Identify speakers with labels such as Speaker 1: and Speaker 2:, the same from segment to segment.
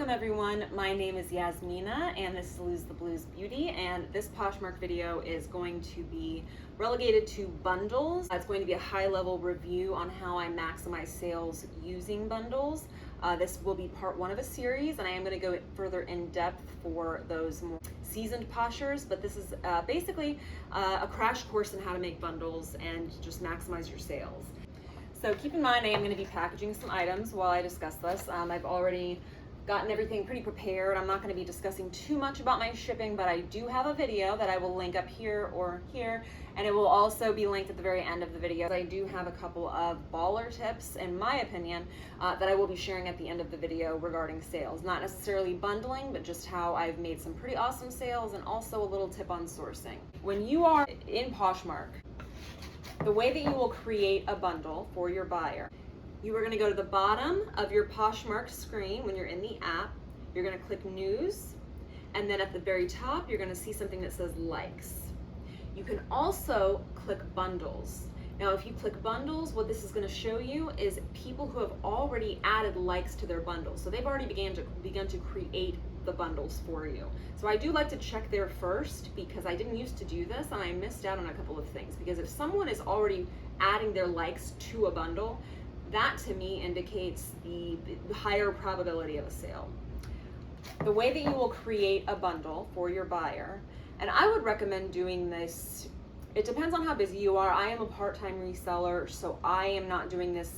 Speaker 1: Welcome everyone, my name is Yasmina and this is Lose the Blues Beauty, and this Poshmark video is going to be relegated to bundles. It's going to be a high-level review on how I maximize sales using bundles. This will be part one of a series, and I am going to go further in depth for those more seasoned poshers, but this is basically a crash course in how to make bundles and just maximize your sales. So keep in mind I am going to be packaging some items while I discuss this. I've already gotten everything pretty prepared. I'm not going to be discussing too much about my shipping, but I do have a video that I will link up here or here, and it will also be linked at the very end of the video. I do have a couple of baller tips, in my opinion, that I will be sharing at the end of the video regarding sales. Not necessarily bundling, but just how I've made some pretty awesome sales, and also a little tip on sourcing. When you are in Poshmark, the way that you will create a bundle for your buyer, you are going to go to the bottom of your Poshmark screen when you're in the app. You're going to click News, and then at the very top you're going to see something that says Likes. You can also click Bundles. Now if you click Bundles, what this is going to show you is people who have already added likes to their bundles. So they've already begun to create the bundles for you. So I do like to check there first, because I didn't used to do this and I missed out on a couple of things. Because if someone is already adding their likes to a bundle, that to me indicates the higher probability of a sale. The way that you will create a bundle for your buyer, and I would recommend doing this, it depends on how busy you are. I am a part-time reseller, so I am not doing this,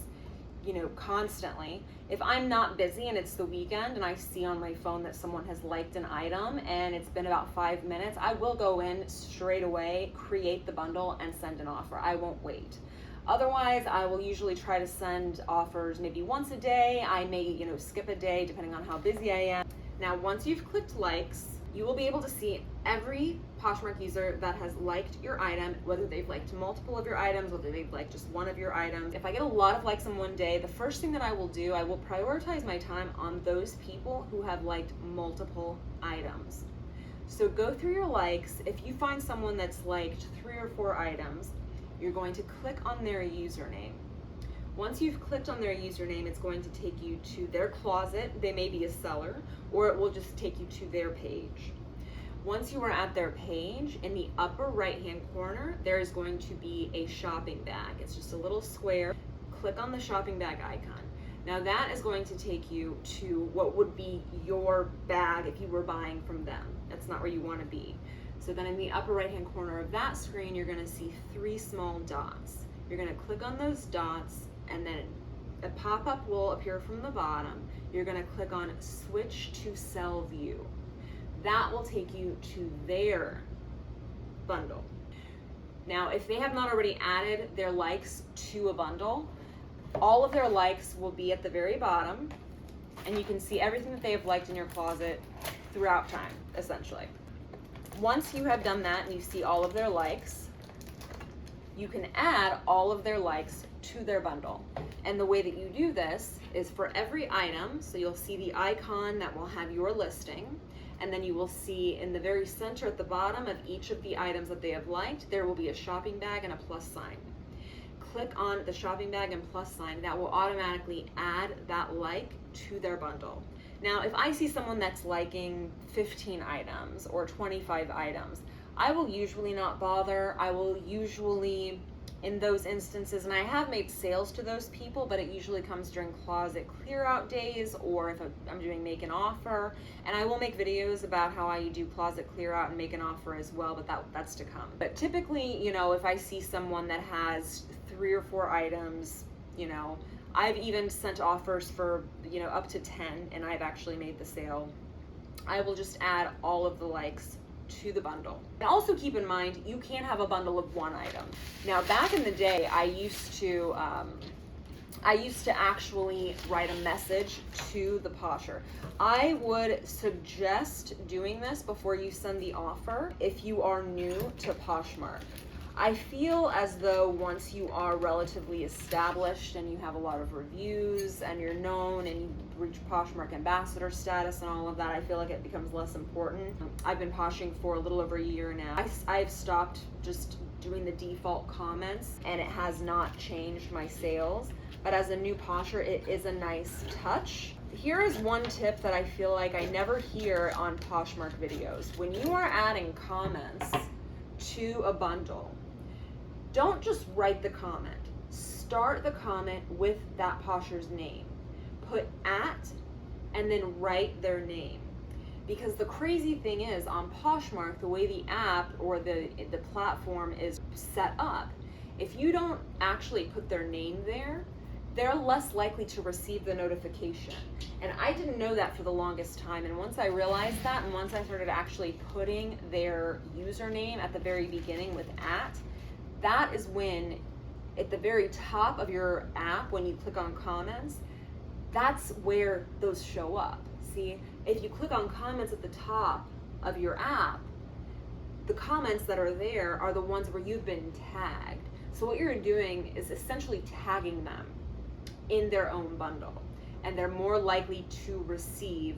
Speaker 1: constantly. If I'm not busy and it's the weekend and I see on my phone that someone has liked an item and it's been about 5 minutes, I will go in straight away, create the bundle, and send an offer. I won't wait. Otherwise, I will usually try to send offers maybe once a day. I may, skip a day depending on how busy I am. Now, once you've clicked likes, you will be able to see every Poshmark user that has liked your item, whether they've liked multiple of your items, whether they've liked just one of your items. If I get a lot of likes in one day, the first thing that I will do, I will prioritize my time on those people who have liked multiple items. So go through your likes. If you find someone that's liked 3 or 4 items, you're going to click on their username. Once you've clicked on their username, it's going to take you to their closet. They may be a seller, or it will just take you to their page. Once you are at their page, in the upper right-hand corner, there is going to be a shopping bag. It's just a little square. Click on the shopping bag icon. Now that is going to take you to what would be your bag if you were buying from them. That's not where you want to be. So then in the upper right-hand corner of that screen, you're going to see 3 small dots. You're going to click on those dots, and then a pop-up will appear from the bottom. You're going to click on Switch to Sell View. That will take you to their bundle. Now, if they have not already added their likes to a bundle, all of their likes will be at the very bottom, and you can see everything that they have liked in your closet throughout time, essentially. Once you have done that and you see all of their likes, you can add all of their likes to their bundle. And the way that you do this is for every item, so you'll see the icon that will have your listing, and then you will see in the very center at the bottom of each of the items that they have liked, there will be a shopping bag and a plus sign. Click on the shopping bag and plus sign. That will automatically add that like to their bundle. Now, if I see someone that's liking 15 items or 25 items, I will usually not bother. I will usually, in those instances, and I have made sales to those people, but it usually comes during closet clear out days, or if I'm doing make an offer, and I will make videos about how I do closet clear out and make an offer as well, but that's to come. But typically, if I see someone that has 3 or 4 items, I've even sent offers for, up to 10, and I've actually made the sale. I will just add all of the likes to the bundle. And also keep in mind, you can't have a bundle of 1 item. Now, back in the day, I used to actually write a message to the posher. I would suggest doing this before you send the offer if you are new to Poshmark. I feel as though once you are relatively established and you have a lot of reviews and you're known and you reach Poshmark ambassador status and all of that, I feel like it becomes less important. I've been poshing for a little over a year now. I've stopped just doing the default comments, and it has not changed my sales. But as a new posher, it is a nice touch. here is one tip that I feel like I never hear on Poshmark videos. When you are adding comments to a bundle, don't just write the comment. Start the comment with that Posher's name. Put at and then write their name. Because the crazy thing is, on Poshmark, the way the app or the platform is set up, if you don't actually put their name there, they're less likely to receive the notification. And I didn't know that for the longest time. And once I realized that, and once I started actually putting their username at the very beginning with at, that is when, at the very top of your app, when you click on comments, that's where those show up. See, if you click on comments at the top of your app, the comments that are there are the ones where you've been tagged. So what you're doing is essentially tagging them in their own bundle, and they're more likely to receive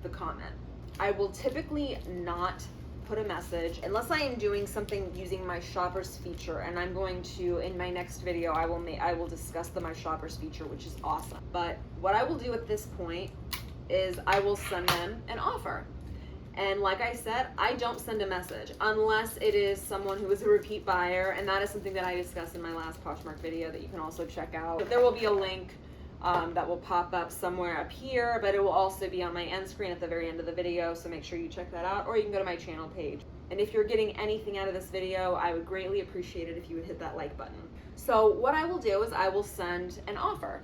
Speaker 1: the comment. I will typically not put a message unless I am doing something using my shoppers feature, and I'm going to, in my next video, I will discuss the my shoppers feature, which is awesome. But what I will do at this point is I will send them an offer. And like I said, I don't send a message unless it is someone who is a repeat buyer, and that is something that I discussed in my last Poshmark video that you can also check out. There will be a link that will pop up somewhere up here, but it will also be on my end screen at the very end of the video, so make sure you check that out, or you can go to my channel page. And if you're getting anything out of this video, I would greatly appreciate it if you would hit that like button. So what I will do is I will send an offer.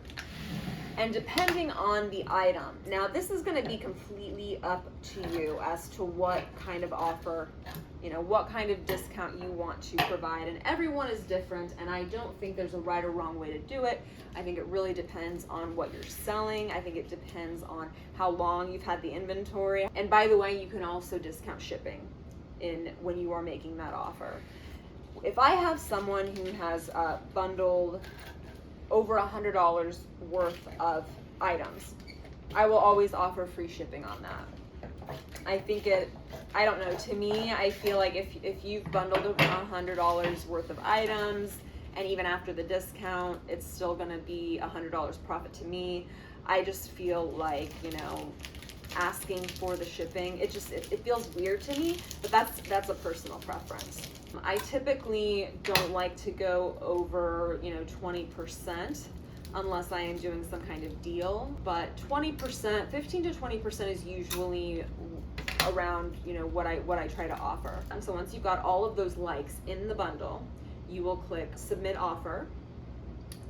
Speaker 1: And depending on the item, now this is going to be completely up to you as to what kind of offer, what kind of discount you want to provide. And everyone is different, and I don't think there's a right or wrong way to do it. I think it really depends on what you're selling. I think it depends on how long you've had the inventory. And by the way, you can also discount shipping when you are making that offer. If I have someone who has bundled over $100 worth of items, I will always offer free shipping on that. I don't know, to me, I feel like if you've bundled over $100 worth of items, and even after the discount, it's still gonna be $100 profit to me. I just feel like, asking for the shipping, it feels weird to me, but that's a personal preference. I typically don't like to go over 20% unless I am doing some kind of deal, but 20%, 15 to 20% is usually around what I try to offer. And so once you've got all of those likes in the bundle, you will click submit offer.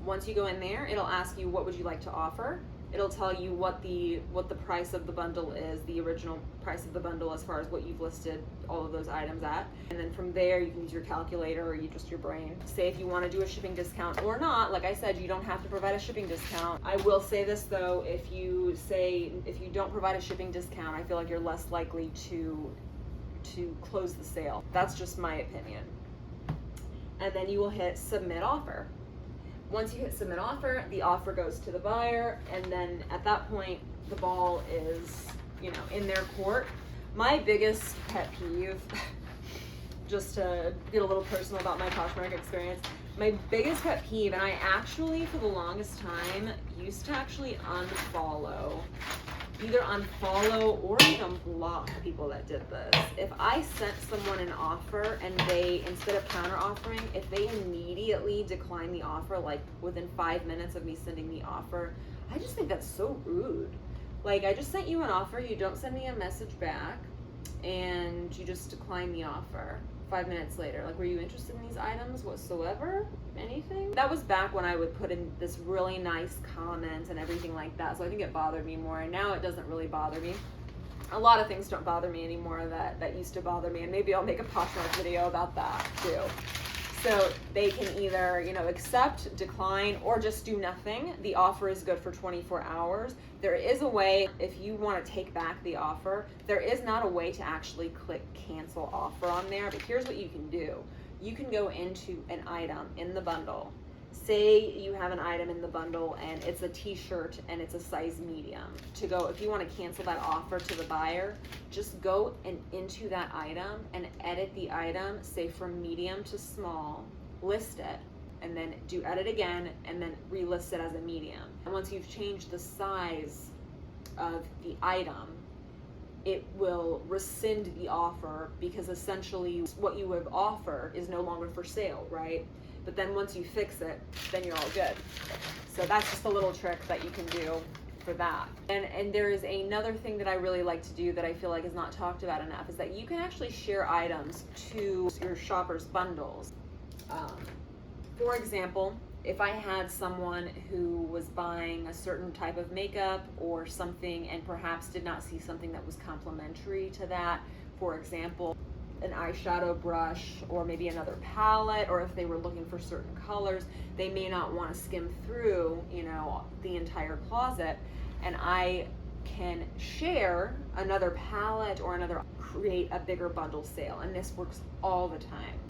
Speaker 1: Once you go in there, it'll ask you what would you like to offer. It'll tell you what the price of the bundle is, the original price of the bundle as far as what you've listed all of those items at. And then from there, you can use your calculator or just your brain. Say if you want to do a shipping discount or not. Like I said, you don't have to provide a shipping discount. I will say this though, if you don't provide a shipping discount, I feel like you're less likely to close the sale. That's just my opinion. And then you will hit submit offer. Once you hit submit offer, the offer goes to the buyer, and then at that point, the ball is, in their court. My biggest pet peeve, just to get a little personal about my Poshmark experience, my biggest pet peeve, and I actually, for the longest time, used to actually either unfollow or even block people that did this. If I sent someone an offer and they, instead of counter offering, if they immediately decline the offer, like within 5 minutes of me sending the offer, I just think that's so rude. Like, I just sent you an offer, you don't send me a message back, and you just decline the offer 5 minutes later. Like, were you interested in these items whatsoever? Anything? That was back when I would put in this really nice comment and everything like that, so I think it bothered me more, and now it doesn't really bother me. A lot of things don't bother me anymore that used to bother me, and maybe I'll make a Poshmark video about that too. So they can either, accept, decline, or just do nothing. The offer is good for 24 hours. There is a way, if you want to take back the offer, there is not a way to actually click cancel offer on there, but here's what you can do. You can go into an item in the bundle. Say you have an item in the bundle and it's a t-shirt and it's a size medium. If you want to cancel that offer to the buyer, just go into that item and edit the item, say from medium to small, list it, and then do edit again and then relist it as a medium. And once you've changed the size of the item, it will rescind the offer, because essentially what you have offered is no longer for sale, right? But then once you fix it, then you're all good. So that's just a little trick that you can do for that. And there is another thing that I really like to do that I feel like is not talked about enough, is that you can actually share items to your shoppers' bundles. For example, if I had someone who was buying a certain type of makeup or something and perhaps did not see something that was complementary to that, for example, an eyeshadow brush or maybe another palette, or if they were looking for certain colors, they may not want to skim through, you know, the entire closet, and I can share another palette or create a bigger bundle sale, and this works all the time.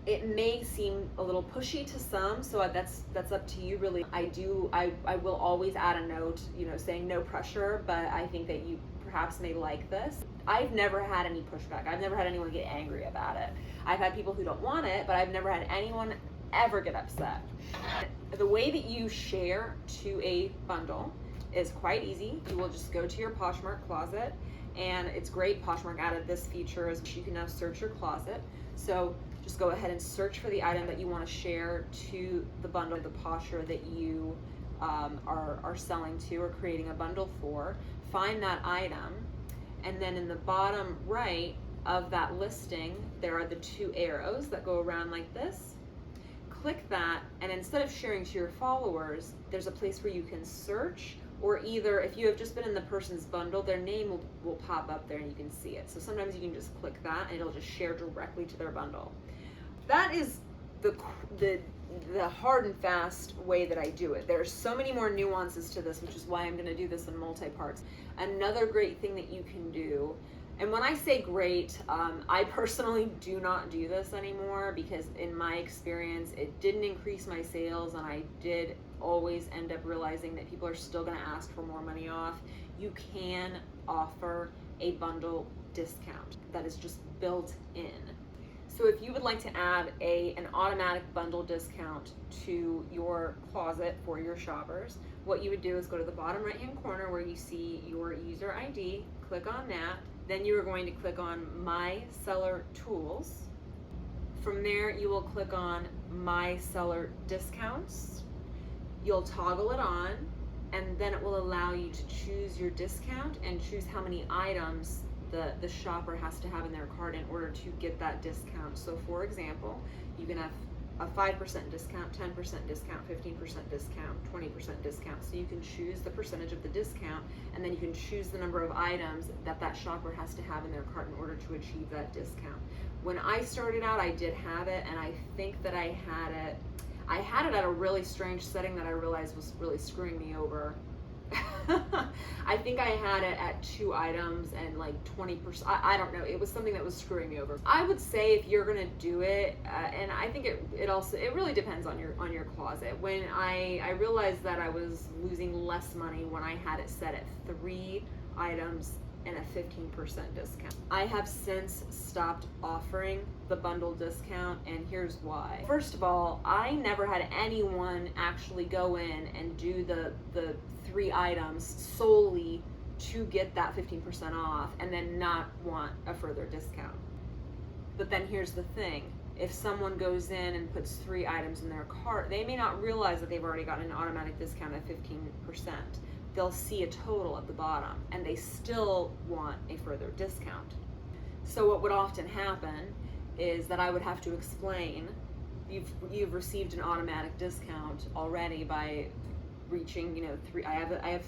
Speaker 1: It may seem a little pushy to some, so that's up to you really. I will always add a note, you know, saying no pressure, but I think that you perhaps may like this. I've never had any pushback. I've never had anyone get angry about it. I've had people who don't want it, but I've never had anyone ever get upset. The way that you share to a bundle is quite easy. You will just go to your Poshmark closet, and it's great. Poshmark added this feature as you can now search your closet. So just go ahead and search for the item that you want to share to the bundle, the Posher that you are selling to or creating a bundle for. Find that item, and then in the bottom right of that listing, there are the two arrows that go around like this. Click that, and instead of sharing to your followers, there's a place where you can search, or either if you have just been in the person's bundle, their name will pop up there and you can see it. So sometimes you can just click that and it'll just share directly to their bundle. That is the hard and fast way that I do it. There's so many more nuances to this, which is why I'm going to do this in multi-parts. Another great thing that you can do, and when I say great, I personally do not do this anymore, because in my experience, it didn't increase my sales, and I did always end up realizing that people are still going to ask for more money off. You can offer a bundle discount that is just built in. So if you would like to add an automatic bundle discount to your closet for your shoppers, what you would do is go to the bottom right hand corner where you see your user ID, click on that. Then you are going to click on My Seller Tools. From there, you will click on My Seller Discounts. You'll toggle it on, and then it will allow you to choose your discount and choose how many items the shopper has to have in their cart in order to get that discount. So for example, you can have a 5% discount, 10% discount, 15% discount, 20% discount. So you can choose the percentage of the discount, and then you can choose the number of items that shopper has to have in their cart in order to achieve that discount. When I started out, I did have it, and I think that I had it at a really strange setting that I realized was really screwing me over. I think I had it at 2 items and like 20%. I don't know. It was something that was screwing me over. I would say if you're gonna do it, and I think it really depends on your closet. When I realized that I was losing less money when I had it set at 3 items and a 15% discount. I have since stopped offering the bundle discount, and here's why. First of all, I never had anyone actually go in and do the 3 items solely to get that 15% off and then not want a further discount. But then here's the thing. If someone goes in and puts 3 items in their cart, they may not realize that they've already gotten an automatic discount of 15%. They'll see a total at the bottom, and they still want a further discount. So what would often happen is that I would have to explain, you've received an automatic discount already by reaching, 3. I have a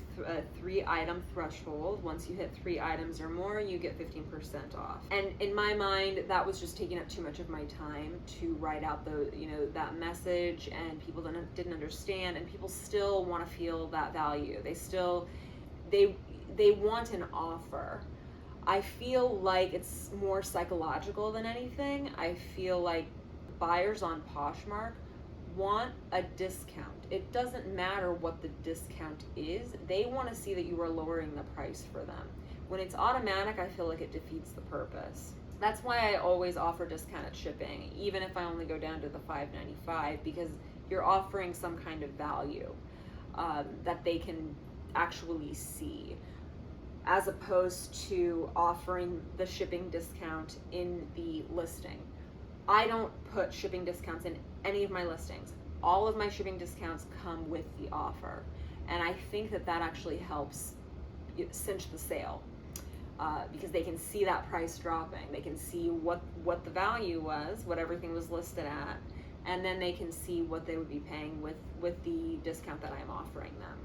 Speaker 1: 3 item threshold. Once you hit 3 items or more, you get 15% off. And in my mind, that was just taking up too much of my time to write out that message, and people didn't understand, and people still want to feel that value. They want an offer. I feel like it's more psychological than anything. I feel like buyers on Poshmark want a discount. It doesn't matter what the discount is. They want to see that you are lowering the price for them. When it's automatic, I feel like it defeats the purpose. That's why I always offer discounted shipping, even if I only go down to the $5.95, because you're offering some kind of value that they can actually see. as opposed to offering the shipping discount in the listing. I don't put shipping discounts in any of my listings. All of my shipping discounts come with the offer. And I think that that actually helps cinch the sale, because they can see that price dropping. They can see what the value was, what everything was listed at, and then they can see what they would be paying with the discount that I'm offering them.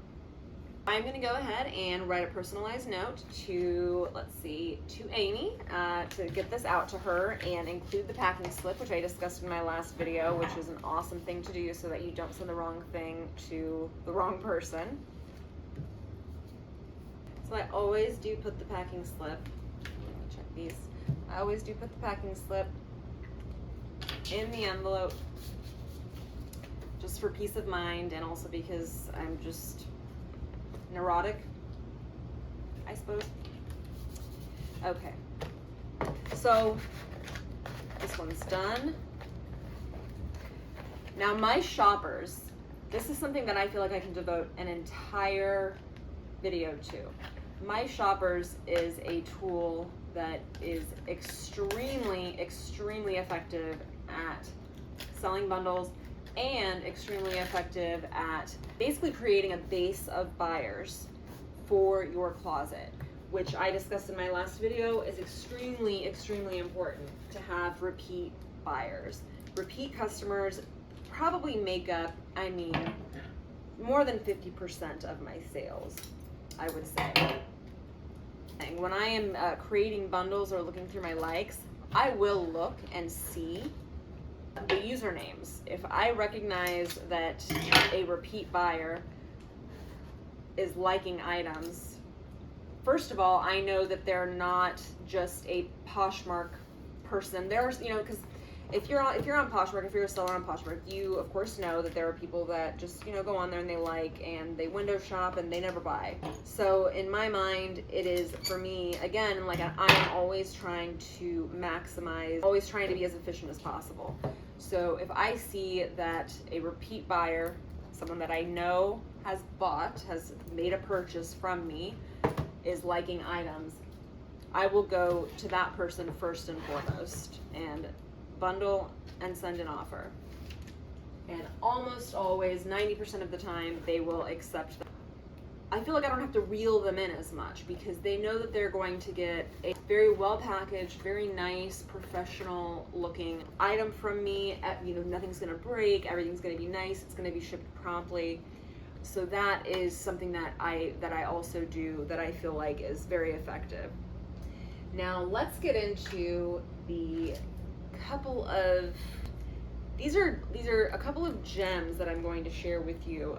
Speaker 1: I'm going to go ahead and write a personalized note to, to Amy, to get this out to her and include the packing slip, which I discussed in my last video, which is an awesome thing to do so that you don't send the wrong thing to the wrong person. So I always do put the packing slip, let me check these, I always do put the packing slip in the envelope, just for peace of mind, and also because I'm just neurotic, I suppose. Okay, so this one's done. Now my shoppers, this is something that I feel like I can devote an entire video to. My shoppers is a tool that is extremely effective at selling bundles and extremely effective at basically creating a base of buyers for your closet, which I discussed in my last video is extremely important to have repeat buyers. Repeat customers probably make up, I mean, more than 50% of my sales, I would say. When I am creating bundles or looking through my likes, I will look and see the usernames. If I recognize that a repeat buyer is liking items, first of all, I know that they're not just a Poshmark person. There's, because if you're on Poshmark, if you're a seller on Poshmark, you of course know that there are people that just go on there and they like and they window shop and they never buy. So in my mind, it is, for me, again, like I'm always trying to maximize, always trying to be as efficient as possible. So if I see that a repeat buyer, someone that I know has made a purchase from me, is liking items, I will go to that person first and foremost and bundle and send an offer. And almost always, 90% of the time, they will accept that. I feel like I don't have to reel them in as much because they know that they're going to get a very well packaged, very nice, professional looking item from me. Nothing's gonna break, everything's gonna be nice, it's gonna be shipped promptly. So that is something that I also do that I feel like is very effective. Now let's get into the couple of, these are a couple of gems that I'm going to share with you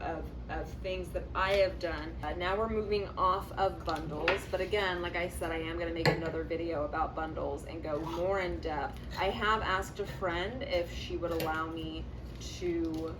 Speaker 1: of things that I have done. Now we're moving off of bundles, but again, like I said, I am going to make another video about bundles and go more in depth. I have asked a friend if she would allow me to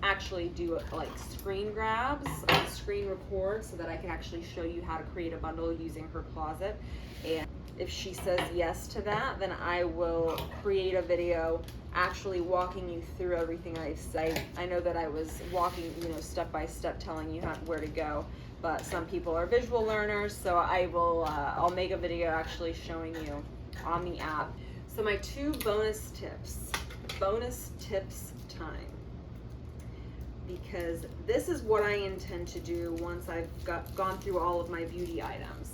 Speaker 1: actually do like screen grabs, screen record, so that I can actually show you how to create a bundle using her closet. And if she says yes to that, then I will create a video actually walking you through everything I've said. I know that I was walking, step by step, telling you where to go, but some people are visual learners, so I'll make a video actually showing you on the app. So my two bonus tips time, because this is what I intend to do once I've gone through all of my beauty items.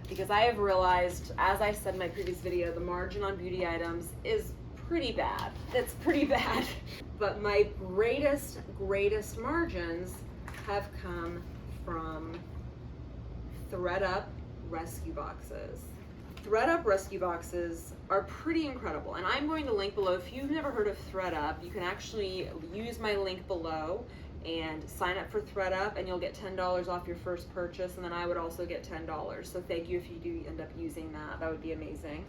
Speaker 1: Because I have realized, as I said in my previous video, the margin on beauty items is pretty bad. It's pretty bad. But my greatest margins have come from thredUP rescue boxes. thredUP rescue boxes are pretty incredible, and I'm going to link below. If you've never heard of thredUP, you can actually use my link below and sign up for thredUP, and you'll get $10 off your first purchase, and then I would also get $10. So thank you if you do end up using that. That would be amazing.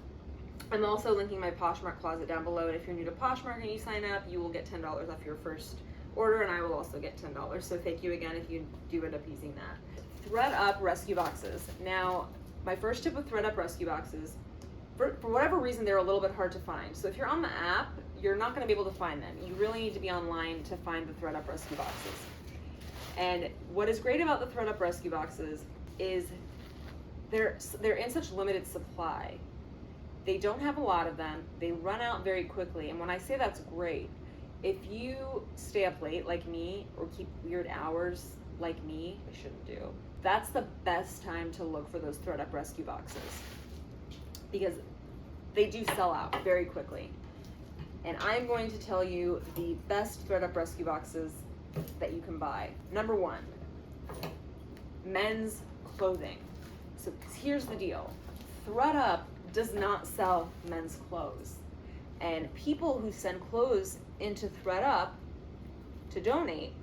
Speaker 1: I'm also linking my Poshmark closet down below, and if you're new to Poshmark and you sign up, you will get $10 off your first order, and I will also get $10. So thank you again if you do end up using that. thredUP rescue boxes. Now, my first tip with thredUP rescue boxes, for whatever reason, they're a little bit hard to find. So if you're on the app, you're not going to be able to find them. You really need to be online to find the thredUP rescue boxes. And what is great about the thredUP rescue boxes is they're in such limited supply. They don't have a lot of them. They run out very quickly. And when I say that's great, if you stay up late like me or keep weird hours like me, I shouldn't do, that's the best time to look for those thredUP rescue boxes, because they do sell out very quickly. And I'm going to tell you the best thredUP rescue boxes that you can buy. Number one, men's clothing. So here's the deal. thredUP does not sell men's clothes. And people who send clothes into thredUP to donate,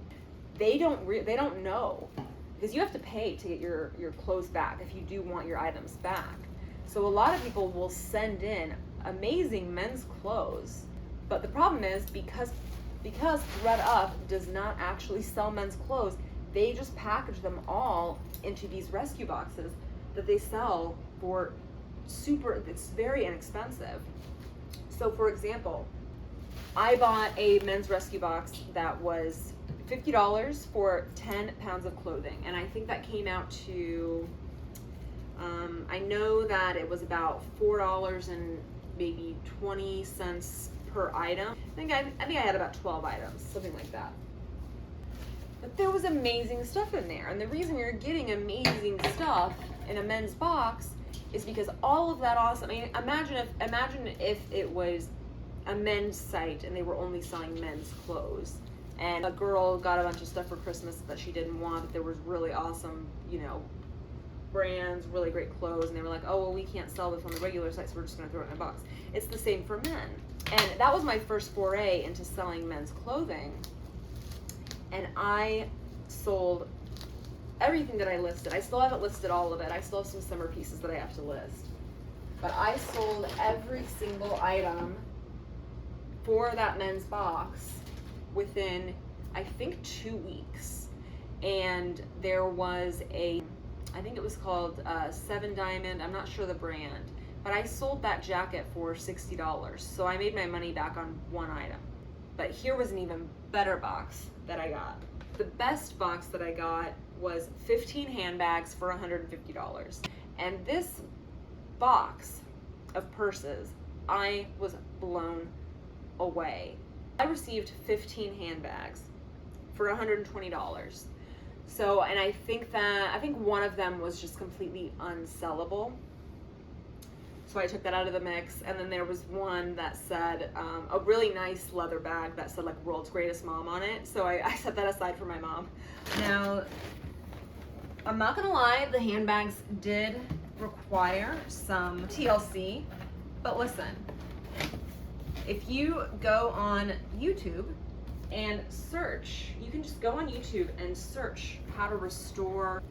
Speaker 1: they don't know, because you have to pay to get your clothes back if you do want your items back. So a lot of people will send in amazing men's clothes, but the problem is because thredUP does not actually sell men's clothes, they just package them all into these rescue boxes that they sell for it's very inexpensive. So for example, I bought a men's rescue box that was $50 for 10 pounds of clothing, and I think that came out to I know that it was about $4 and maybe 20 cents per item. I think I had about 12 items, something like that. But there was amazing stuff in there, and the reason you're getting amazing stuff in a men's box is because all of that awesome. I mean, imagine if it was a men's site and they were only selling men's clothes, and a girl got a bunch of stuff for Christmas that she didn't want, but there was really awesome, brands, really great clothes, and they were like, oh, well, we can't sell this on the regular site, so we're just going to throw it in a box. It's the same for men. And that was my first foray into selling men's clothing. And I sold everything that I listed. I still haven't listed all of it. I still have some summer pieces that I have to list. But I sold every single item for that men's box within, I think, 2 weeks. And there was I think it was called 7 Diamond, I'm not sure the brand, but I sold that jacket for $60. So I made my money back on one item. But here was an even better box that I got. The best box that I got was 15 handbags for $150. And this box of purses, I was blown away. I received 15 handbags for $120. So, and I think one of them was just completely unsellable. So I took that out of the mix. And then there was one that said, a really nice leather bag that said like World's Greatest Mom on it. So I set that aside for my mom. Now, I'm not gonna lie, the handbags did require some TLC, but listen, if you go on YouTube and search, you can just go on YouTube and search how to restore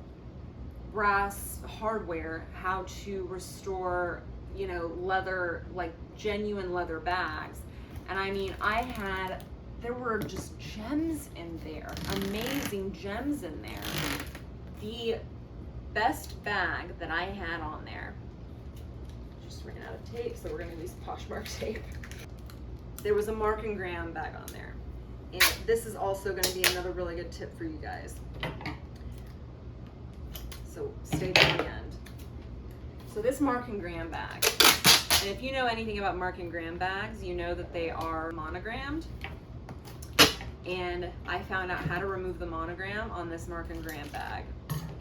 Speaker 1: brass hardware, how to restore, leather, like genuine leather bags. And I mean, there were just gems in there, amazing gems in there. The best bag that I had on there, just ran out of tape, so we're gonna use Poshmark tape. There was a Mark & Graham bag on there. And this is also gonna be another really good tip for you guys. So stay to the end. So this Mark & Graham bag, and if you know anything about Mark & Graham bags, you know that they are monogrammed. And I found out how to remove the monogram on this Mark & Graham bag.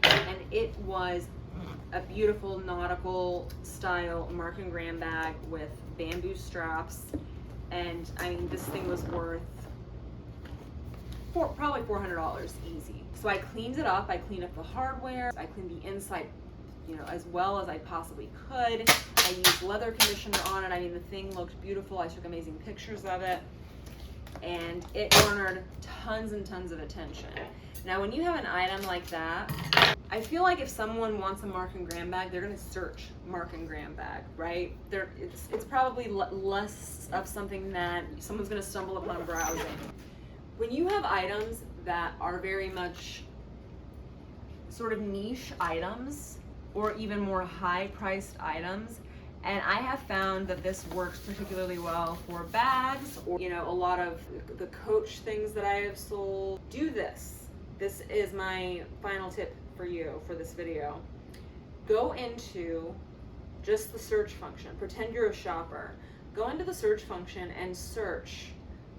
Speaker 1: And it was a beautiful nautical style Mark & Graham bag with bamboo straps. And I mean, this thing was worth probably $400 easy. So I cleaned it up. I cleaned up the hardware. I cleaned the inside, as well as I possibly could. I used leather conditioner on it. I mean, the thing looked beautiful. I took amazing pictures of it. And it garnered tons and tons of attention. Now, when you have an item like that, I feel like if someone wants a Mark & Graham bag, they're gonna search Mark & Graham bag, right? It's probably less of something that someone's gonna stumble upon browsing. When you have items that are very much sort of niche items, or even more high-priced items, and I have found that this works particularly well for bags, or a lot of the Coach things that I have sold. Do this. This is my final tip for you for this video. go into just the search function. Pretend you're a shopper. Go into the search function and search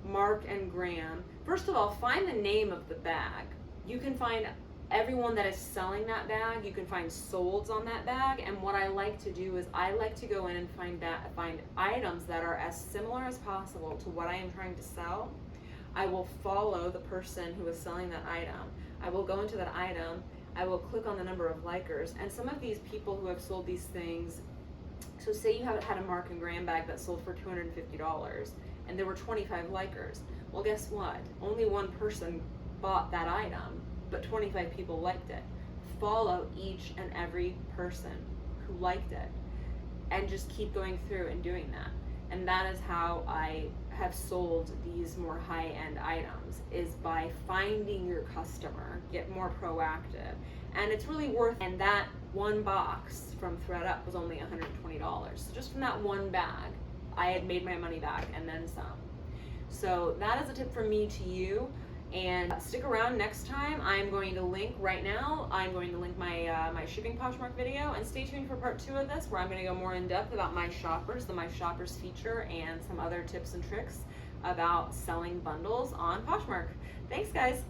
Speaker 1: Mark and Graham. First of all, find the name of the bag. You can find everyone that is selling that bag. You can find solds on that bag. And what I like to do is I like to go in and find items that are as similar as possible to what I am trying to sell. I will follow the person who is selling that item. I will go into that item. I will click on the number of likers. And some of these people who have sold these things, so say you have had a Mark and Graham bag that sold for $250 and there were 25 likers. Well, guess what? Only one person bought that item, but 25 people liked it. Follow each and every person who liked it and just keep going through and doing that. And that is how I have sold these more high-end items, is by finding your customer, get more proactive. And it's really worth, and that one box from thredUP was only $120. So just from that one bag, I had made my money back and then some. So that is a tip from me to you. And stick around next time. I'm going to link right now. I'm going to link my my shipping Poshmark video, and stay tuned for part 2 of this, where I'm going to go more in depth about my shoppers, the my shoppers feature, and some other tips and tricks about selling bundles on Poshmark. Thanks, guys.